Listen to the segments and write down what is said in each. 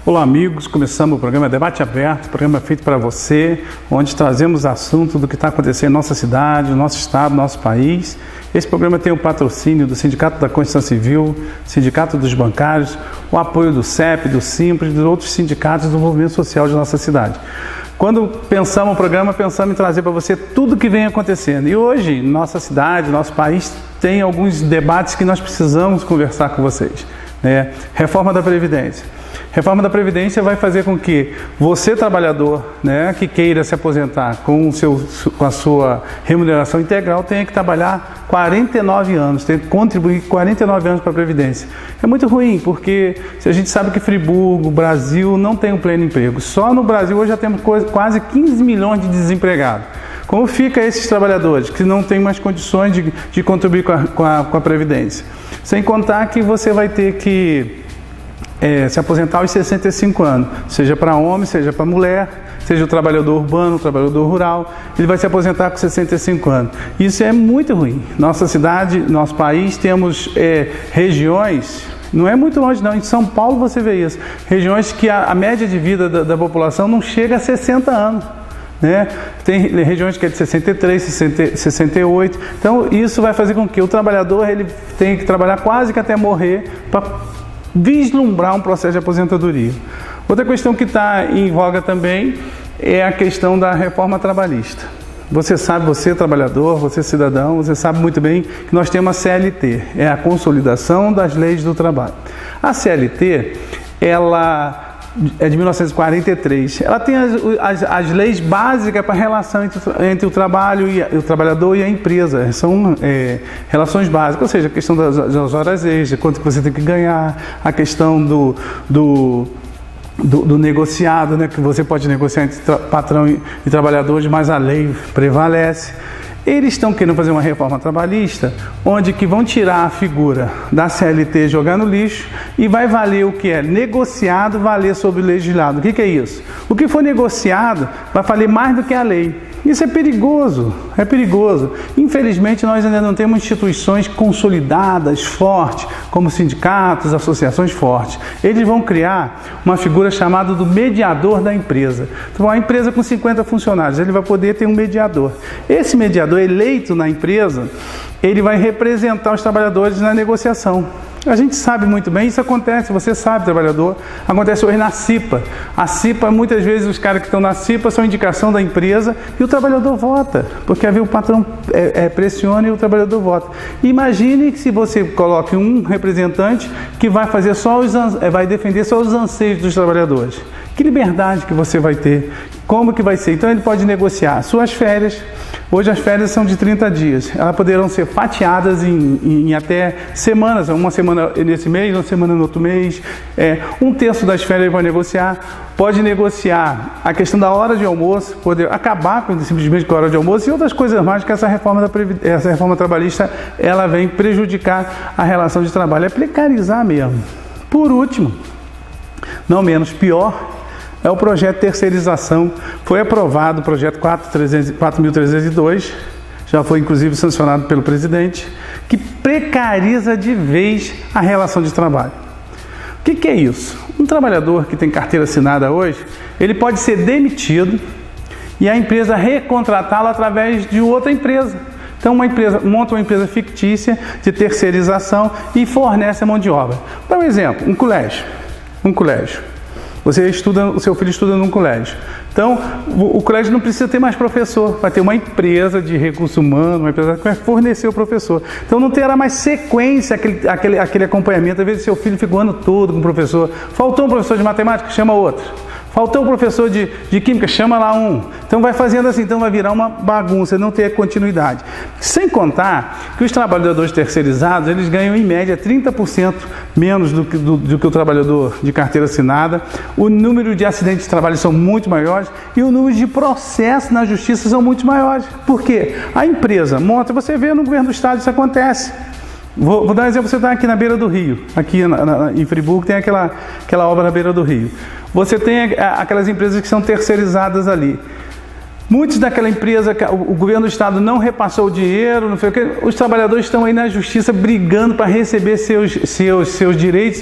Olá amigos, começamos o programa Debate Aberto, programa feito para você, onde trazemos assunto do que está acontecendo em nossa cidade, no nosso estado, no nosso país. Esse programa tem o patrocínio do Sindicato da Construção Civil, Sindicato dos Bancários, o apoio do CEP, do Simples e dos outros sindicatos do movimento social de nossa cidade. Quando pensamos o programa, pensamos em trazer para você tudo que vem acontecendo. E hoje, nossa cidade, nosso país, tem alguns debates que nós precisamos conversar com vocês. Reforma da Previdência. Reforma da Previdência vai fazer com que você, trabalhador, que queira se aposentar com a sua remuneração integral, tenha que trabalhar 49 anos, tenha que contribuir 49 anos para a Previdência. É muito ruim, porque a gente sabe que Friburgo, Brasil, não tem um pleno emprego. Só no Brasil hoje já temos quase 15 milhões de desempregados. Como fica esses trabalhadores que não têm mais condições de contribuir com a Previdência? Sem contar que você vai ter que se aposentar aos 65 anos, seja para homem, seja para mulher, seja o trabalhador urbano, o trabalhador rural, ele vai se aposentar com 65 anos. Isso é muito ruim. Nossa cidade, nosso país, temos regiões, não é muito longe não, em São Paulo você vê isso, regiões que a média de vida da população não chega a 60 anos. Tem regiões que é de 63, 68, então isso vai fazer com que o trabalhador ele tenha que trabalhar quase que até morrer para vislumbrar um processo de aposentadoria. Outra questão que está em voga também é a questão da reforma trabalhista. Você sabe, você trabalhador, você cidadão, você sabe muito bem que nós temos a CLT, é a Consolidação das Leis do Trabalho. A CLT, ela é de 1943. Ela tem as leis básicas para a relação entre o trabalho e o trabalhador e a empresa. São relações básicas, ou seja, a questão das horas extras, quanto que você tem que ganhar, a questão do negociado, que você pode negociar entre patrão e trabalhadores, mas a lei prevalece. Eles estão querendo fazer uma reforma trabalhista, onde que vão tirar a figura da CLT, jogar no lixo, e vai valer o que é negociado, valer sobre o legislado. O que é isso? O que for negociado vai valer mais do que a lei. Isso é perigoso, é perigoso. Infelizmente, nós ainda não temos instituições consolidadas, fortes, como sindicatos, associações fortes. Eles vão criar uma figura chamada do mediador da empresa. Então, a empresa com 50 funcionários, ele vai poder ter um mediador. Esse mediador eleito na empresa, ele vai representar os trabalhadores na negociação. A gente sabe muito bem, isso acontece, você sabe, trabalhador, acontece hoje na CIPA. A CIPA, muitas vezes os caras que estão na CIPA são indicação da empresa e o trabalhador vota, porque o patrão pressiona e o trabalhador vota. Imagine que se você coloque um representante que vai fazer vai defender só os anseios dos trabalhadores. Que liberdade que você vai ter? Como que vai ser? Então ele pode negociar suas férias. Hoje as férias são de 30 dias. Elas poderão ser fatiadas em até semanas. Uma semana nesse mês, uma semana no outro mês. Um terço das férias ele vai negociar. Pode negociar a questão da hora de almoço, poder acabar simplesmente com a hora de almoço e outras coisas mais que essa reforma trabalhista ela vem prejudicar a relação de trabalho. É precarizar mesmo. Por último, não menos pior, é o projeto de terceirização. Foi aprovado o projeto 4.302, já foi inclusive sancionado pelo presidente, que precariza de vez a relação de trabalho. O que é isso? Um trabalhador que tem carteira assinada hoje, ele pode ser demitido e a empresa recontratá-lo através de outra empresa. Então monta uma empresa fictícia de terceirização e fornece a mão de obra. Dá um exemplo, um colégio. O seu filho estuda num colégio. Então, o colégio não precisa ter mais professor, vai ter uma empresa de recursos humanos, uma empresa que vai fornecer o professor. Então, não terá mais sequência aquele acompanhamento. Às vezes, seu filho fica o ano todo com o professor. Faltou um professor de matemática, chama outro. Faltou um professor de química, chama lá um. Então vai fazendo assim, então vai virar uma bagunça, não ter continuidade. Sem contar que os trabalhadores terceirizados, eles ganham em média 30% menos do que o trabalhador de carteira assinada. O número de acidentes de trabalho são muito maiores e o número de processos na justiça são muito maiores. Por quê? A empresa monta, você vê no governo do estado isso acontece. Vou dar um exemplo, você está aqui na beira do rio, aqui em Friburgo tem aquela obra na beira do rio. Você tem aquelas empresas que são terceirizadas ali. Muitos daquela empresa, o governo do estado não repassou o dinheiro, não sei o que, os trabalhadores estão aí na justiça brigando para receber seus direitos,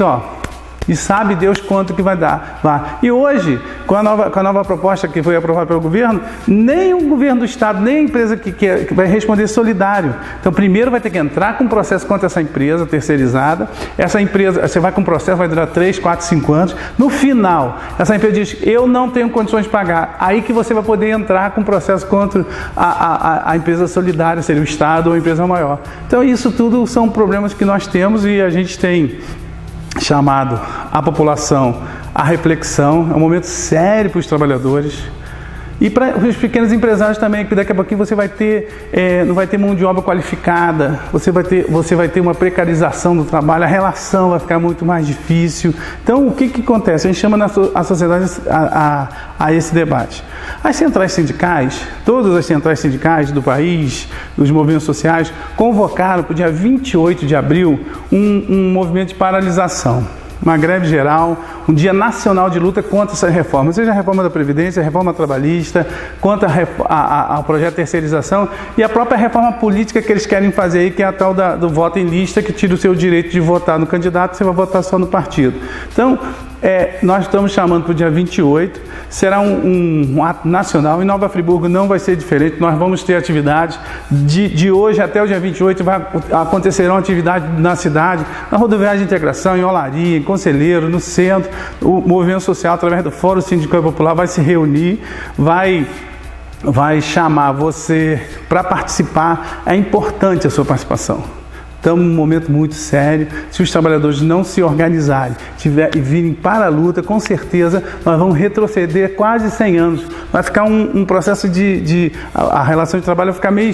E sabe Deus quanto que vai dar lá. E hoje, com a nova proposta que foi aprovada pelo governo, nem o governo do Estado, nem a empresa que vai responder solidário. Então, primeiro vai ter que entrar com um processo contra essa empresa terceirizada. Essa empresa, você vai com um processo, vai durar 3, 4, 5 anos. No final, essa empresa diz, eu não tenho condições de pagar. Aí que você vai poder entrar com um processo contra a empresa solidária, seria o Estado ou a empresa maior. Então, isso tudo são problemas que nós temos e a gente tem chamado a população à reflexão. É um momento sério para os trabalhadores e para os pequenos empresários também, que daqui a pouquinho você vai ter, não vai ter mão de obra qualificada, você vai ter uma precarização do trabalho, a relação vai ficar muito mais difícil. Então, o que acontece? A gente chama a sociedade a esse debate. As centrais sindicais, todas as centrais sindicais do país, dos movimentos sociais, convocaram para o dia 28 de abril um movimento de paralisação. Uma greve geral, um dia nacional de luta contra essa reforma, seja a reforma da Previdência, a reforma trabalhista, contra ao projeto de terceirização e a própria reforma política que eles querem fazer aí, que é a tal do voto em lista, que tira o seu direito de votar no candidato, você vai votar só no partido. Então, nós estamos chamando para o dia 28, será um ato nacional. Em Nova Friburgo não vai ser diferente, nós vamos ter atividades. De hoje até o dia 28 acontecerão atividades na cidade, na rodoviária de integração, em Olaria, em Conselheiro, no centro. O movimento social, através do Fórum Sindical Popular, vai se reunir, vai chamar você para participar. É importante a sua participação. Estamos num momento muito sério. Se os trabalhadores não se organizarem e virem para a luta, com certeza nós vamos retroceder quase 100 anos. Vai ficar um processo a relação de trabalho vai ficar meio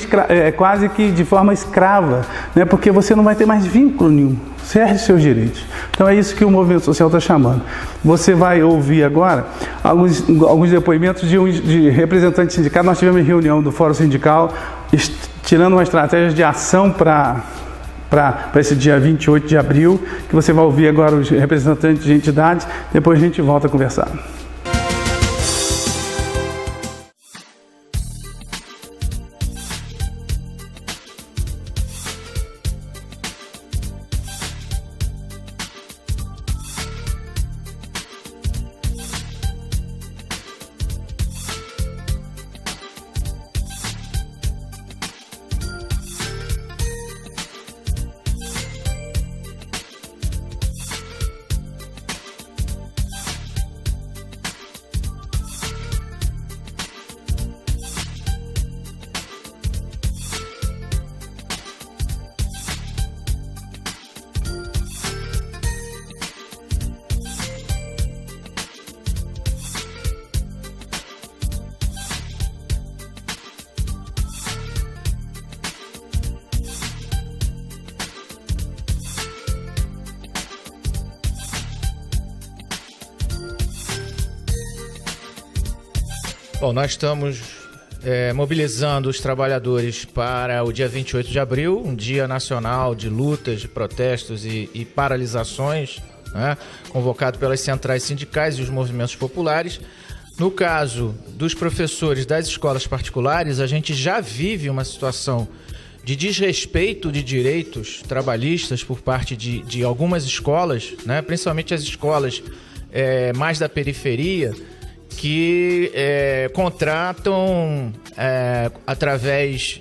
quase que de forma escrava, né? Porque você não vai ter mais vínculo nenhum. Cerde seus direitos. Então é isso que o movimento social está chamando. Você vai ouvir agora alguns depoimentos de representantes sindicais. Nós tivemos reunião do Fórum Sindical, tirando uma estratégia de ação para esse dia 28 de abril, que você vai ouvir agora os representantes de entidades, depois a gente volta a conversar. Bom, nós estamos mobilizando os trabalhadores para o dia 28 de abril, um dia nacional de lutas, de protestos e paralisações, né, convocado pelas centrais sindicais e os movimentos populares. No caso dos professores das escolas particulares, a gente já vive uma situação de desrespeito de direitos trabalhistas por parte de algumas escolas, né, principalmente as escolas mais da periferia, que contratam através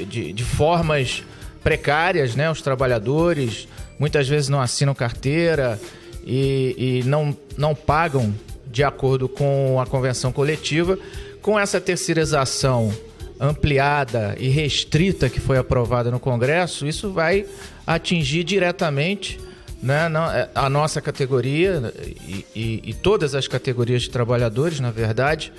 de formas precárias, né, os trabalhadores, muitas vezes não assinam carteira e não pagam de acordo com a convenção coletiva. Com essa terceirização ampliada e restrita que foi aprovada no Congresso, isso vai atingir diretamente, né, a nossa categoria e todas as categorias de trabalhadores, na verdade,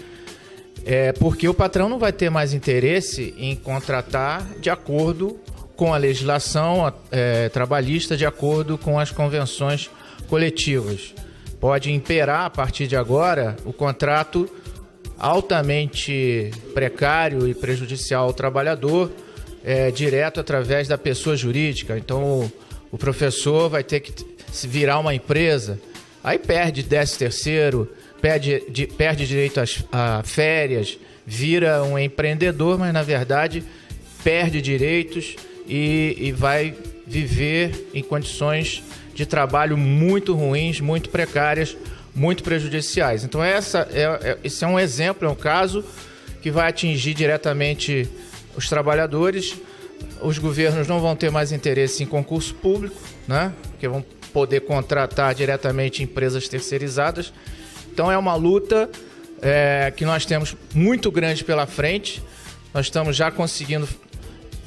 porque o patrão não vai ter mais interesse em contratar de acordo com a legislação trabalhista, de acordo com as convenções coletivas. Pode imperar, a partir de agora, o contrato altamente precário e prejudicial ao trabalhador, direto através da pessoa jurídica. Então, o professor vai ter que se virar uma empresa, aí perde 13º, perde direito a férias, vira um empreendedor, mas na verdade perde direitos e vai viver em condições de trabalho muito ruins, muito precárias, muito prejudiciais. Então esse é um exemplo, é um caso que vai atingir diretamente os trabalhadores. Os governos não vão ter mais interesse em concurso público, né? Porque vão poder contratar diretamente empresas terceirizadas. Então é uma luta que nós temos muito grande pela frente. Nós estamos já conseguindo,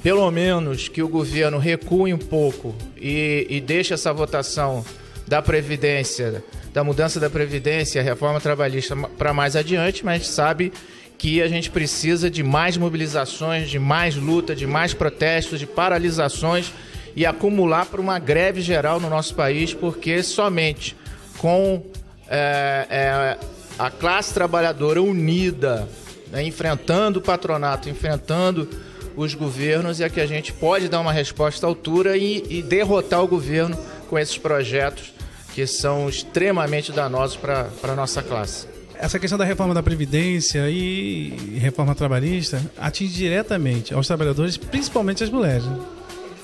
pelo menos, que o governo recue um pouco e deixe essa votação da Previdência, da mudança da Previdência, a reforma trabalhista para mais adiante, mas a gente sabe que a gente precisa de mais mobilizações, de mais luta, de mais protestos, de paralisações e acumular para uma greve geral no nosso país, porque somente com a classe trabalhadora unida, né, enfrentando o patronato, enfrentando os governos, é que a gente pode dar uma resposta à altura e derrotar o governo com esses projetos que são extremamente danosos para a nossa classe. Essa questão da reforma da Previdência e reforma trabalhista atinge diretamente aos trabalhadores, principalmente as mulheres.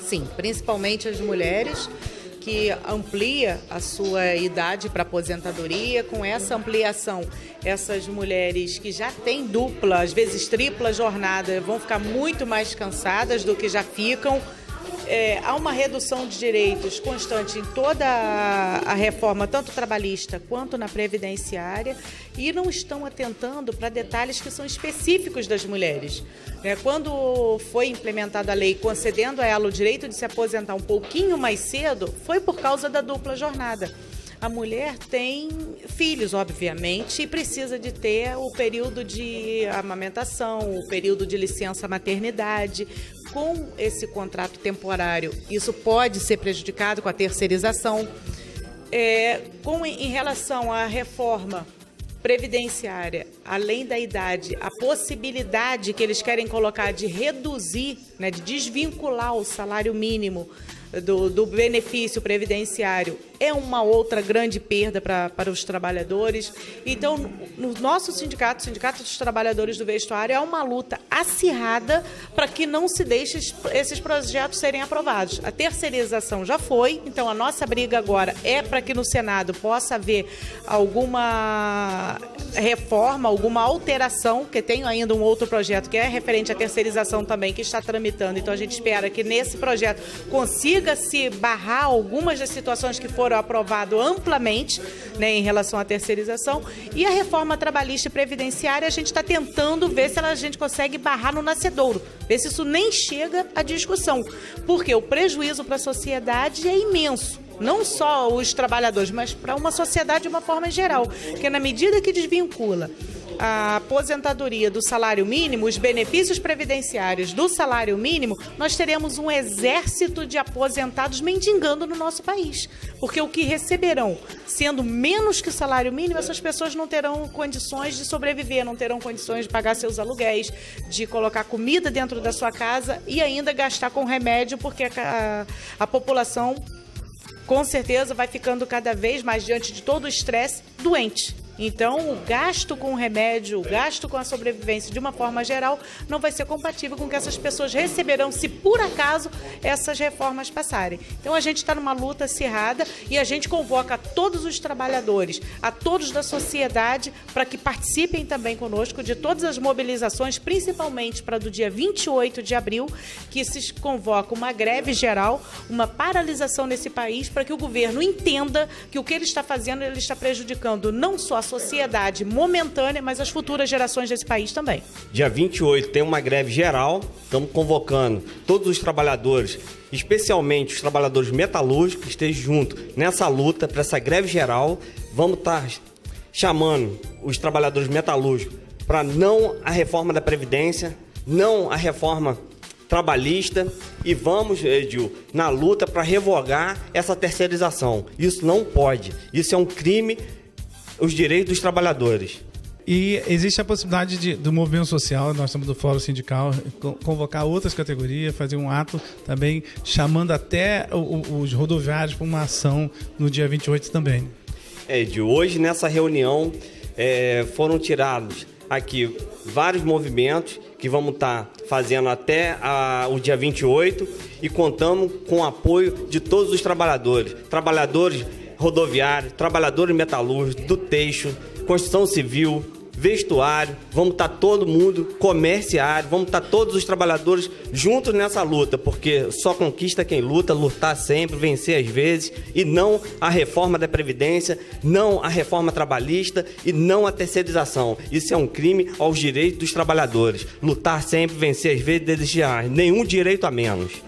Sim, principalmente as mulheres, que amplia a sua idade para aposentadoria. Com essa ampliação, essas mulheres que já têm dupla, às vezes tripla jornada, vão ficar muito mais cansadas do que já ficam. Há uma redução de direitos constante em toda a reforma, tanto trabalhista quanto na previdenciária, e não estão atentando para detalhes que são específicos das mulheres. Quando foi implementada a lei concedendo a ela o direito de se aposentar um pouquinho mais cedo, foi por causa da dupla jornada. A mulher tem filhos, obviamente, e precisa de ter o período de amamentação, o período de licença maternidade. Com esse contrato temporário, isso pode ser prejudicado com a terceirização. Em relação à reforma previdenciária, além da idade, a possibilidade que eles querem colocar de reduzir, né, de desvincular o salário mínimo do benefício previdenciário é uma outra grande perda para os trabalhadores. Então, no nosso sindicato, o Sindicato dos Trabalhadores do Vestuário, é uma luta acirrada para que não se deixe esses projetos serem aprovados. A terceirização já foi, então a nossa briga agora é para que no Senado possa haver alguma reforma, alguma alteração, que tem ainda um outro projeto que é referente à terceirização também, que está tramitando. Então a gente espera que nesse projeto consiga-se barrar algumas das situações que foram aprovadas amplamente, né, em relação à terceirização. E a reforma trabalhista e previdenciária, a gente está tentando ver se a gente consegue barrar no nascedouro, ver se isso nem chega à discussão, porque o prejuízo para a sociedade é imenso. Não só os trabalhadores, mas para uma sociedade de uma forma geral. Porque na medida que desvincula a aposentadoria do salário mínimo, os benefícios previdenciários do salário mínimo, nós teremos um exército de aposentados mendigando no nosso país. Porque o que receberão, sendo menos que o salário mínimo, essas pessoas não terão condições de sobreviver, não terão condições de pagar seus aluguéis, de colocar comida dentro da sua casa e ainda gastar com remédio, porque a população, com certeza, vai ficando cada vez mais, diante de todo o estresse, doente. Então, o gasto com o remédio, o gasto com a sobrevivência, de uma forma geral, não vai ser compatível com o que essas pessoas receberão se, por acaso, essas reformas passarem. Então, a gente está numa luta acirrada e a gente convoca a todos os trabalhadores, a todos da sociedade, para que participem também conosco de todas as mobilizações, principalmente para do dia 28 de abril, que se convoca uma greve geral, uma paralisação nesse país, para que o governo entenda que o que ele está fazendo, ele está prejudicando não só a sociedade momentânea, mas as futuras gerações desse país também. Dia 28 tem uma greve geral, estamos convocando todos os trabalhadores, especialmente os trabalhadores metalúrgicos, que estejam juntos nessa luta, para essa greve geral. Vamos estar chamando os trabalhadores metalúrgicos para não a reforma da Previdência, não a reforma trabalhista, e vamos, Edil, na luta para revogar essa terceirização. Isso não pode, isso é um crime, os direitos dos trabalhadores. E existe a possibilidade do movimento social, nós estamos do Fórum Sindical, convocar outras categorias, fazer um ato também, chamando até os rodoviários para uma ação no dia 28 também. Edil, hoje nessa reunião foram tirados aqui vários movimentos que vamos estar fazendo até o dia 28 e contamos com o apoio de todos os trabalhadores rodoviários, trabalhadores metalúrgicos, do têxtil, construção civil, vestuário, vamos estar todo mundo, comerciário, vamos estar todos os trabalhadores juntos nessa luta, porque só conquista quem luta, lutar sempre, vencer às vezes, e não a reforma da Previdência, não a reforma trabalhista e não a terceirização. Isso é um crime aos direitos dos trabalhadores. Lutar sempre, vencer às vezes, desejar nenhum direito a menos.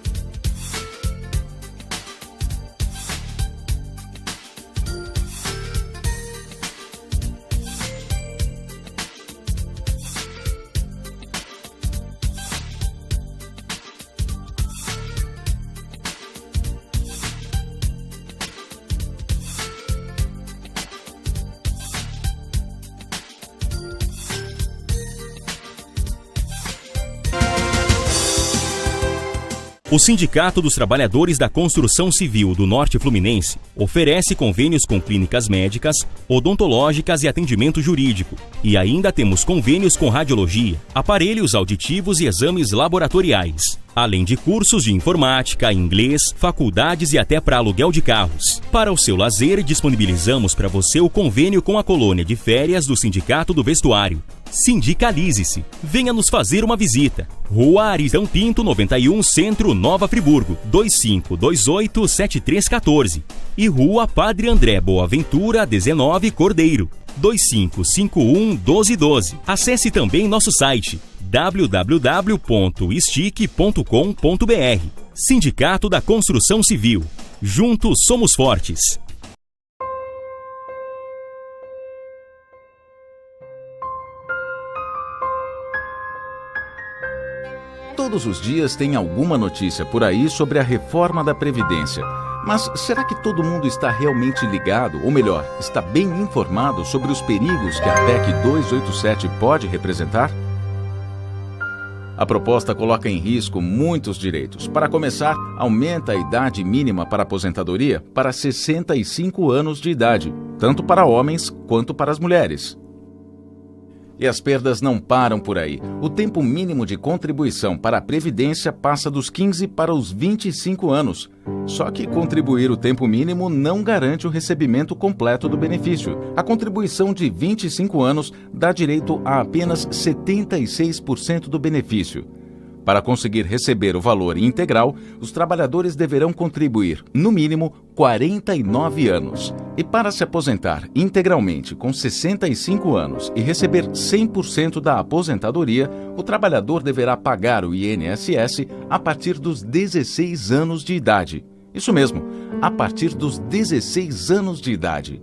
O Sindicato dos Trabalhadores da Construção Civil do Norte Fluminense oferece convênios com clínicas médicas, odontológicas e atendimento jurídico. E ainda temos convênios com radiologia, aparelhos auditivos e exames laboratoriais. Além de cursos de informática, inglês, faculdades e até para aluguel de carros. Para o seu lazer, disponibilizamos para você o convênio com a colônia de férias do Sindicato do Vestuário. Sindicalize-se. Venha nos fazer uma visita. Rua Arizão Pinto, 91, Centro, Nova Friburgo, 2528-7314. E Rua Padre André Boaventura, 19, Cordeiro, 2551-1212. Acesse também nosso site www.stic.com.br. Sindicato da Construção Civil. Juntos somos fortes. Todos os dias tem alguma notícia por aí sobre a reforma da Previdência. Mas será que todo mundo está realmente ligado, ou melhor, está bem informado sobre os perigos que a PEC 287 pode representar? A proposta coloca em risco muitos direitos. Para começar, aumenta a idade mínima para aposentadoria para 65 anos de idade, tanto para homens quanto para as mulheres. E as perdas não param por aí. O tempo mínimo de contribuição para a Previdência passa dos 15 para os 25 anos. Só que contribuir o tempo mínimo não garante o recebimento completo do benefício. A contribuição de 25 anos dá direito a apenas 76% do benefício. Para conseguir receber o valor integral, os trabalhadores deverão contribuir, no mínimo, 49 anos. E para se aposentar integralmente com 65 anos e receber 100% da aposentadoria, o trabalhador deverá pagar o INSS a partir dos 16 anos de idade. Isso mesmo, a partir dos 16 anos de idade.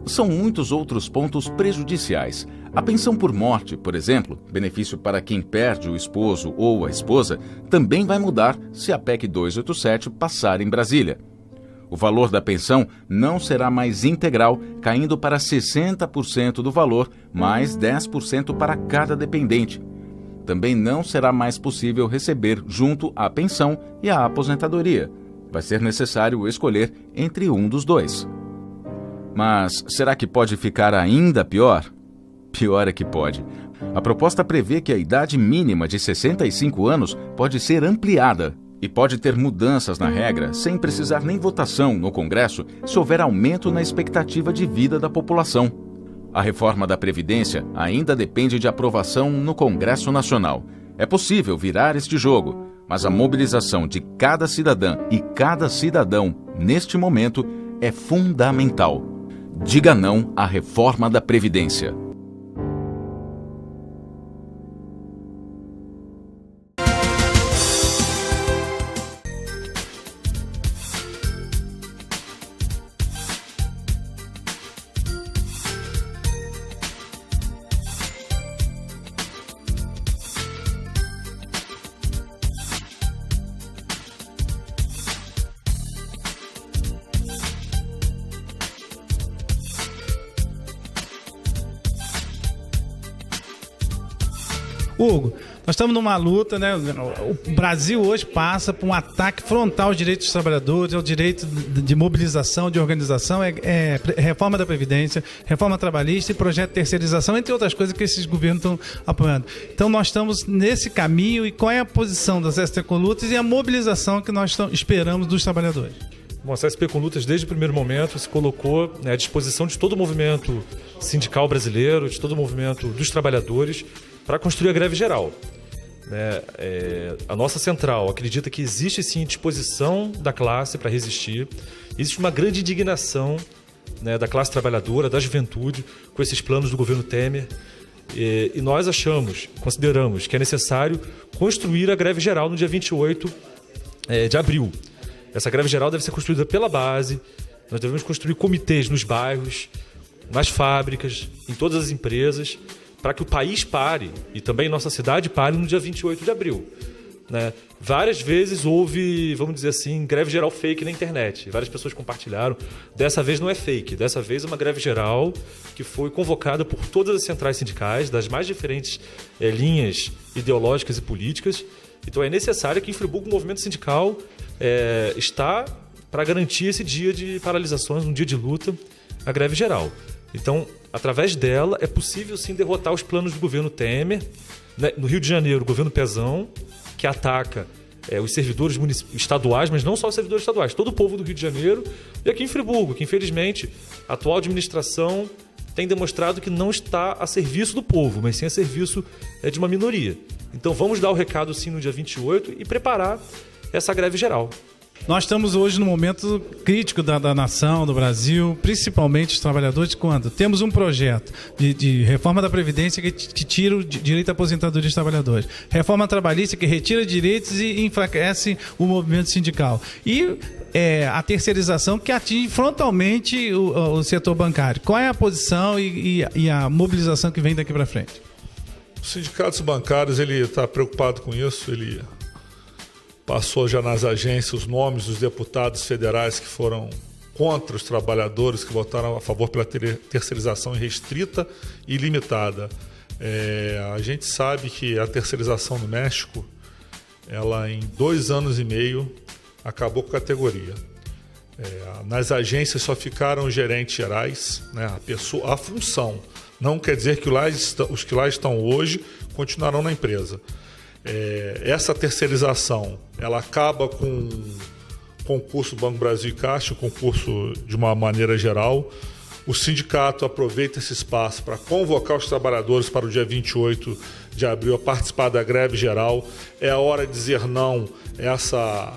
São muitos outros pontos prejudiciais. A pensão por morte, por exemplo, benefício para quem perde o esposo ou a esposa, também vai mudar se a PEC 287 passar em Brasília. O valor da pensão não será mais integral, caindo para 60% do valor, mais 10% para cada dependente. Também não será mais possível receber junto à pensão e à aposentadoria. Vai ser necessário escolher entre um dos dois. Mas será que pode ficar ainda pior? Pior é que pode. A proposta prevê que a idade mínima de 65 anos pode ser ampliada e pode ter mudanças na regra sem precisar nem votação no Congresso se houver aumento na expectativa de vida da população. A reforma da Previdência ainda depende de aprovação no Congresso Nacional. É possível virar este jogo, mas a mobilização de cada cidadã e cada cidadão neste momento é fundamental. Diga não à reforma da Previdência. Hugo, nós estamos numa luta, né? O Brasil hoje passa por um ataque frontal aos direitos dos trabalhadores, ao direito de mobilização, de organização, reforma da Previdência, reforma trabalhista e projeto de terceirização, entre outras coisas que esses governos estão apoiando. Então nós estamos nesse caminho, e qual é a posição das ST Conlutas e a mobilização que nós esperamos dos trabalhadores? Bom, a CSP Conlutas, desde o primeiro momento, se colocou à disposição de todo o movimento sindical brasileiro, de todo o movimento dos trabalhadores, para construir a greve geral. A nossa central acredita que existe sim disposição da classe para resistir, existe uma grande indignação da classe trabalhadora, da juventude, com esses planos do governo Temer, e nós consideramos que é necessário construir a greve geral no dia 28 de abril. Essa greve geral deve ser construída pela base, nós devemos construir comitês nos bairros, nas fábricas, em todas as empresas, para que o país pare, e também nossa cidade pare no dia 28 de abril. Várias vezes houve, vamos dizer assim, greve geral fake na internet. Várias pessoas compartilharam. Dessa vez não é fake, dessa vez é uma greve geral que foi convocada por todas as centrais sindicais, das mais diferentes linhas ideológicas e políticas. Então é necessário que em Friburgo o movimento sindical está para garantir esse dia de paralisações, um dia de luta, a greve geral. Então, através dela, é possível sim derrotar os planos do governo Temer. No Rio de Janeiro, o governo Pezão, que ataca os servidores estaduais, mas não só os servidores estaduais, todo o povo do Rio de Janeiro, e aqui em Friburgo, que infelizmente a atual administração tem demonstrado que não está a serviço do povo, mas sim a serviço de uma minoria. Então vamos dar o recado sim no dia 28 e preparar essa greve geral. Nós estamos hoje no momento crítico da nação, do Brasil, principalmente os trabalhadores, quando temos um projeto de reforma da Previdência que tira o direito à aposentadoria dos trabalhadores, reforma trabalhista que retira direitos e enfraquece o movimento sindical, e a terceirização que atinge frontalmente o setor bancário. Qual é a posição e a mobilização que vem daqui para frente? Os sindicatos bancários, ele está preocupado com isso, ele passou já nas agências os nomes dos deputados federais que foram contra os trabalhadores, que votaram a favor pela terceirização restrita e limitada. A gente sabe que a terceirização no México, ela em 2 anos e meio acabou com a categoria. Nas agências só ficaram os gerentes gerais, a função. Não quer dizer que os que lá estão hoje continuarão na empresa. Essa terceirização, ela acaba com o concurso Banco Brasil e Caixa, o concurso de uma maneira geral. O sindicato aproveita esse espaço para convocar os trabalhadores para o dia 28 de abril a participar da greve geral. É a hora de dizer não a essa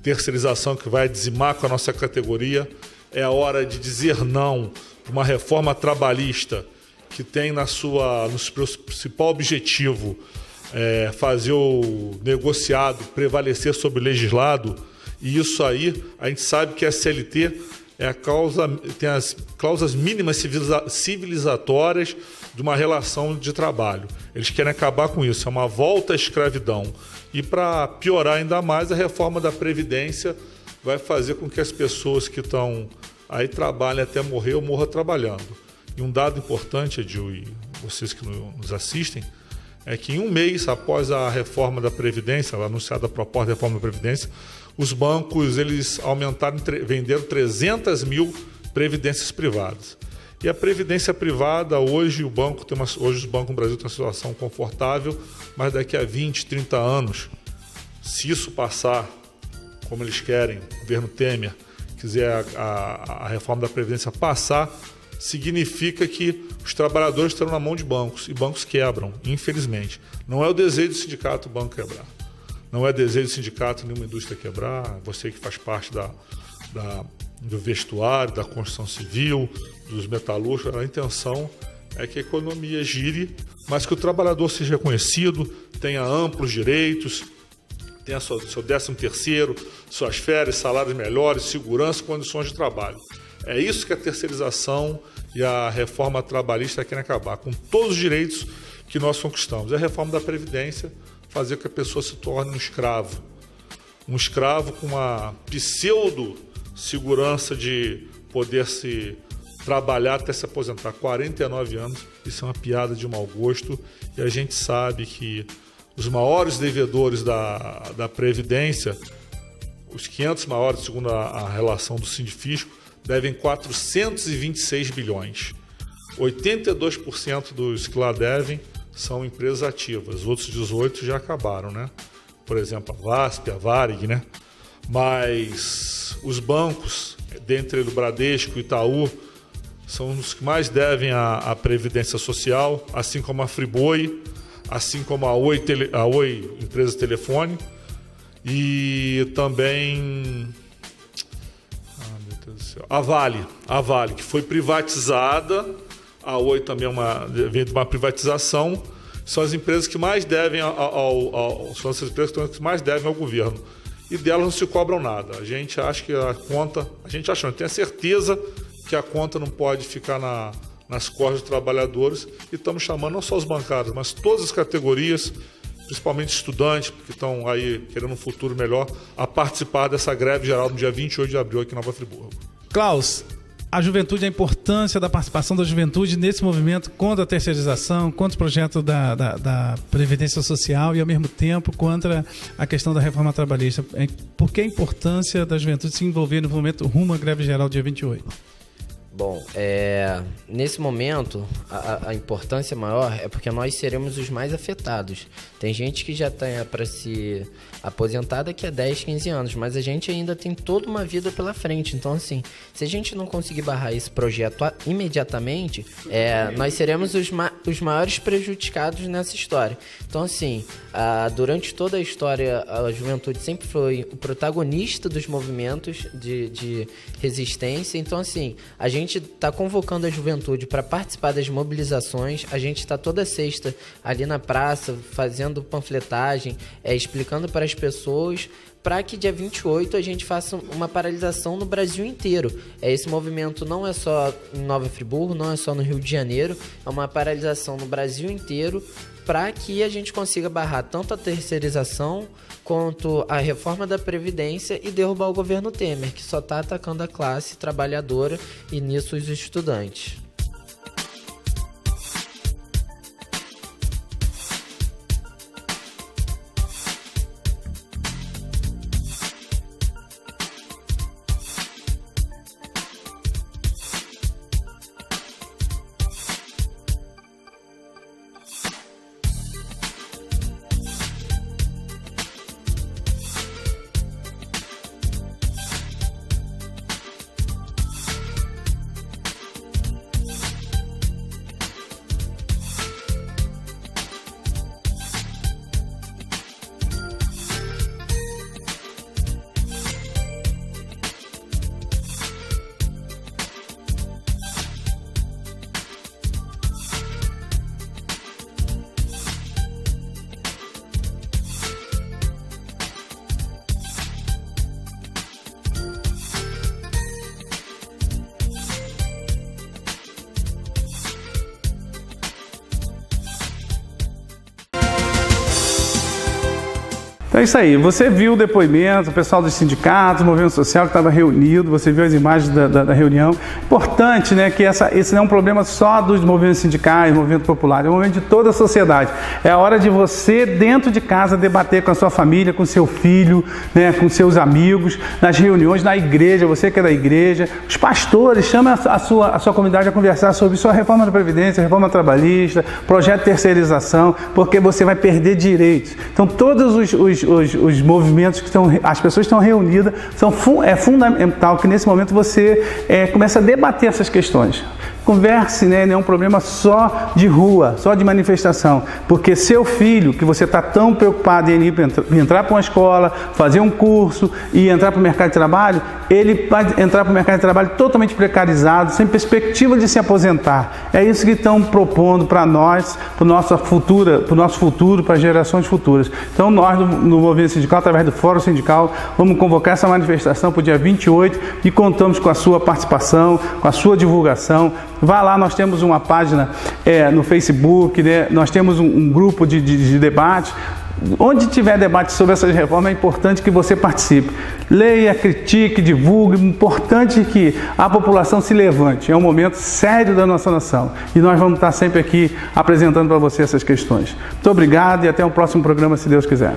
terceirização que vai dizimar com a nossa categoria. É a hora de dizer não para uma reforma trabalhista que tem no seu principal objetivo fazer o negociado prevalecer sobre o legislado, e isso aí a gente sabe que a CLT tem as cláusulas mínimas civilizatórias de uma relação de trabalho. Eles querem acabar com isso, é uma volta à escravidão. E para piorar ainda mais, a reforma da Previdência vai fazer com que as pessoas que estão aí trabalhem até morrer ou morram trabalhando. E um dado importante, Edil, e vocês que nos assistem, é que em 1 mês após a reforma da Previdência, anunciada a proposta da reforma da Previdência, os bancos eles venderam 300 mil previdências privadas. E a previdência privada, hoje os bancos no Brasil têm uma situação confortável, mas daqui a 20, 30 anos, se isso passar como eles querem, o governo Temer quiser a reforma da Previdência passar, significa que os trabalhadores estão na mão de bancos, e bancos quebram, infelizmente. Não é o desejo do sindicato o banco quebrar. Não é desejo do sindicato nenhuma indústria quebrar. Você que faz parte do vestuário, da construção civil, dos metalúrgicos, a intenção é que a economia gire, mas que o trabalhador seja reconhecido, tenha amplos direitos, tenha seu 13º, suas férias, salários melhores, segurança, condições de trabalho. É isso que a terceirização e a reforma trabalhista querem acabar, com todos os direitos que nós conquistamos. É a reforma da Previdência, fazer com que a pessoa se torne um escravo com uma pseudo-segurança de poder se trabalhar até se aposentar, 49 anos, isso é uma piada de mau gosto, e a gente sabe que os maiores devedores da Previdência, os 500 maiores, segundo a relação do Sindifisco, devem 426 bilhões. 82% dos que lá devem são empresas ativas, os outros 18 já acabaram, né? Por exemplo, a VASP, a Varig, né? Mas os bancos, dentre o Bradesco e Itaú, são os que mais devem à Previdência Social, assim como a Friboi, assim como a Oi, empresa de telefone, e também a Vale, que foi privatizada. A Oi também vem de uma privatização. São as empresas que mais devem são as empresas que mais devem ao governo. E delas não se cobram nada. A gente acha que a conta, tem a certeza que a conta não pode ficar nas costas dos trabalhadores, e estamos chamando não só os bancários, mas todas as categorias, principalmente estudantes, que estão aí querendo um futuro melhor, a participar dessa greve geral no dia 28 de abril aqui em Nova Friburgo. Klaus, a juventude, a importância da participação da juventude nesse movimento contra a terceirização, contra o projeto da Previdência Social e, ao mesmo tempo, contra a questão da reforma trabalhista. Por que a importância da juventude se envolver no movimento rumo à greve geral dia 28? Bom, nesse momento, a importância maior é porque nós seremos os mais afetados. Tem gente que já está para se aposentar daqui a 10, 15 anos, mas a gente ainda tem toda uma vida pela frente. Então, assim, se a gente não conseguir barrar esse projeto imediatamente, nós seremos os maiores prejudicados nessa história. Então, assim, durante toda a história, a juventude sempre foi o protagonista dos movimentos de resistência. Então, assim, a gente está convocando a juventude para participar das mobilizações. A gente está toda sexta ali na praça fazendo panfletagem, explicando para as pessoas, para que dia 28 a gente faça uma paralisação no Brasil inteiro. Esse movimento não é só em Nova Friburgo, não é só no Rio de Janeiro, é uma paralisação no Brasil inteiro, para que a gente consiga barrar tanto a terceirização quanto a reforma da Previdência e derrubar o governo Temer, que só está atacando a classe trabalhadora e nisso os estudantes. Então é isso aí, você viu o depoimento, o pessoal dos sindicatos, o movimento social que estava reunido, você viu as imagens da reunião. Importante, né, que esse não é um problema só dos movimentos sindicais, movimento popular, é um movimento de toda a sociedade. É a hora de você, dentro de casa, debater com a sua família, com seu filho, né, com seus amigos, nas reuniões, na igreja, você que é da igreja, os pastores, chama a sua comunidade a conversar sobre sua reforma da Previdência, reforma trabalhista, projeto de terceirização, porque você vai perder direitos. Então, todos os movimentos que as pessoas estão reunidas, é fundamental que nesse momento você comece a debater essas questões. Converse, né? Não é um problema só de rua, só de manifestação, porque seu filho, que você está tão preocupado em entrar para uma escola, fazer um curso e entrar para o mercado de trabalho, ele vai entrar para o mercado de trabalho totalmente precarizado, sem perspectiva de se aposentar. É isso que estão propondo para nós, para o nosso futuro, para as gerações futuras. Então nós, no Movimento Sindical, através do Fórum Sindical, vamos convocar essa manifestação para o dia 28 e contamos com a sua participação, com a sua divulgação. Vá lá, nós temos uma página no Facebook, né? Nós temos um grupo de debate. Onde tiver debate sobre essas reformas, é importante que você participe. Leia, critique, divulgue. É importante que a população se levante. É um momento sério da nossa nação. E nós vamos estar sempre aqui apresentando para você essas questões. Muito obrigado e até o próximo programa, se Deus quiser.